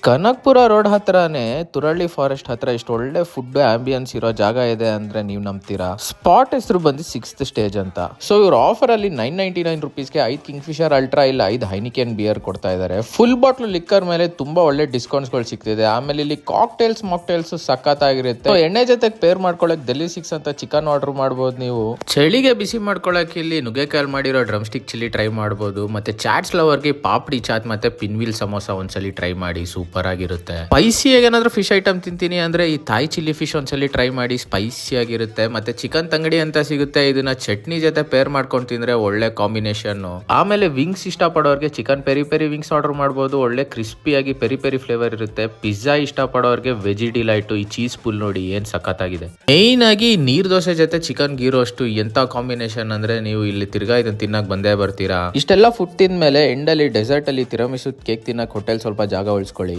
Kanakapura road ಹತ್ರನೇ ತುರಳ್ಳಿ forest ಹತ್ರ ಇಷ್ಟು ಒಳ್ಳೆ ಫುಡ್ ಆಂಬಿಯನ್ಸ್ ಇರೋ ಜಾಗ ಇದೆ ಅಂದ್ರೆ ನೀವು ನಂಬ್ತೀರಾ. ಸ್ಪಾಟ್ ಹೆಸರು ಬಂದು 6th ಸ್ಟೇಜ್ ಅಂತ. ಸೊ ಇವ್ರ ಆಫರ್ ಅಲ್ಲಿ 999 ರುಪೀಸ್ಗೆ 5 ಕಿಂಗ್ ಫಿಶರ್ ಅಲ್ಟ್ರಾ ಇಲ್ಲ 5 ಹೈನಿಕೆನ್ ಬಿಯರ್ ಕೊಡ್ತಾ ಇದಾರೆ. ಫುಲ್ ಬಾಟ್ಲ್ ಲಿಕ್ಕರ್ ಮೇಲೆ ತುಂಬಾ ಒಳ್ಳೆ ಡಿಸ್ಕೌಂಟ್ಸ್ ಗಳು ಸಿಗ್ತಿದೆ. ಆಮೇಲೆ ಇಲ್ಲಿ ಕಾಕ್ಟೇಲ್ಸ್ ಮಾಕ್ಟೇಲ್ಸ್ ಸಖತ್ತಾಗಿರುತ್ತೆ. ಎಣ್ಣೆ ಜೊತೆಗೆ ಪೇರ್ ಮಾಡ್ಕೊಳಕ್ ಡೆಲ್ಲಿ 6 ಅಂತ ಚಿಕನ್ ಆರ್ಡರ್ ಮಾಡಬಹುದು. ನೀವು ಚಳಿಗೆ ಬಿಸಿ ಮಾಡ್ಕೊಳಕ್ ಇಲ್ಲಿ ನುಗ್ಗೆಕಾಲ್ ಮಾಡಿರೋ ಡ್ರಮ್ ಸ್ಟಿಕ್ ಚಿಲ್ಲಿ ಟ್ರೈ ಮಾಡಬಹುದು. ಮತ್ತೆ ಚಾಟ್ಸ್ ಲವರ್ಗೆ ಪಾಪಡಿ ಚಾಟ್ ಮತ್ತೆ ಪಿನ್ವಿಲ್ ಸಮೋಸ ಒಂದ್ಸಲಿ ಟ್ರೈ ಮಾಡಿ, ಸೂಪರ್ ಆಗಿರುತ್ತೆ. ಸ್ಪೈಸಿಯಾಗಿ ಏನಾದ್ರೂ ಫಿಶ್ ಐಟಮ್ ತಿಂತೀನಿ ಅಂದ್ರೆ ಈ ಥಾಯ್ ಚಿಲ್ಲಿ ಫಿಶ್ ಒಂದ್ಸಲಿ ಟ್ರೈ ಮಾಡಿ, ಸ್ಪೈಸಿ ಆಗಿರುತ್ತೆ. ಮತ್ತೆ ಚಿಕನ್ ತಂಗಡಿ ಅಂತ ಸಿಗುತ್ತೆ, ಇದನ್ನ ಚಟ್ನಿ ಜೊತೆ ಪೇರ್ ಮಾಡ್ಕೊಂಡು ತಿಂದ್ರೆ ಒಳ್ಳೆ ಕಾಂಬಿನೇಷನ್. ಆಮೇಲೆ ವಿಂಗ್ಸ್ ಇಷ್ಟ ಪಡೋರ್ಗೆ chicken peri peri wings order ಮಾಡಬಹುದು. ಒಳ್ಳೆ ಕ್ರಿಸ್ಪಿಯಾಗಿ ಪೆರಿ ಪೆರಿ ಫ್ಲೇವರ್ ಇರುತ್ತೆ. ಪಿಜ್ಜಾ ಇಷ್ಟ ಪಡೋರ್ಗೆ ವೆಜಿ ಡಿಲೈಟ್, ಈ ಚೀಸ್ ಪುಲ್ ನೋಡಿ ಏನ್ ಸಖತ್ತಾಗಿದೆ. ಮೇನ್ ಆಗಿ ನೀರ್ ದೋಸೆ ಜೊತೆ ಚಿಕನ್ ಗೀ ರೋಸ್ಟ್ ಎಂತ ಕಾಂಬಿನೇಷನ್ ಅಂದ್ರೆ ನೀವು ಇಲ್ಲಿ ತಿರ್ಗಾ ಇದನ್ನ ತಿನ್ನಕ್ ಬಂದೇ ಬರ್ತೀರಾ. ಇಷ್ಟೆಲ್ಲ ಫುಡ್ ತಿಂದ ಮೇಲೆ ಎಂಡಲ್ಲಿ ಡೆಸರ್ಟ್ ಅಲ್ಲಿ ತಿರಮಿಸು ಕೇಕ್ ತಿನ್ನಕ್ ಹೋಟೆಲ್ ಸ್ವಲ್ಪ ಜಾಗ ಉಳಿಸ್ಕೊಳ್ಳಿ.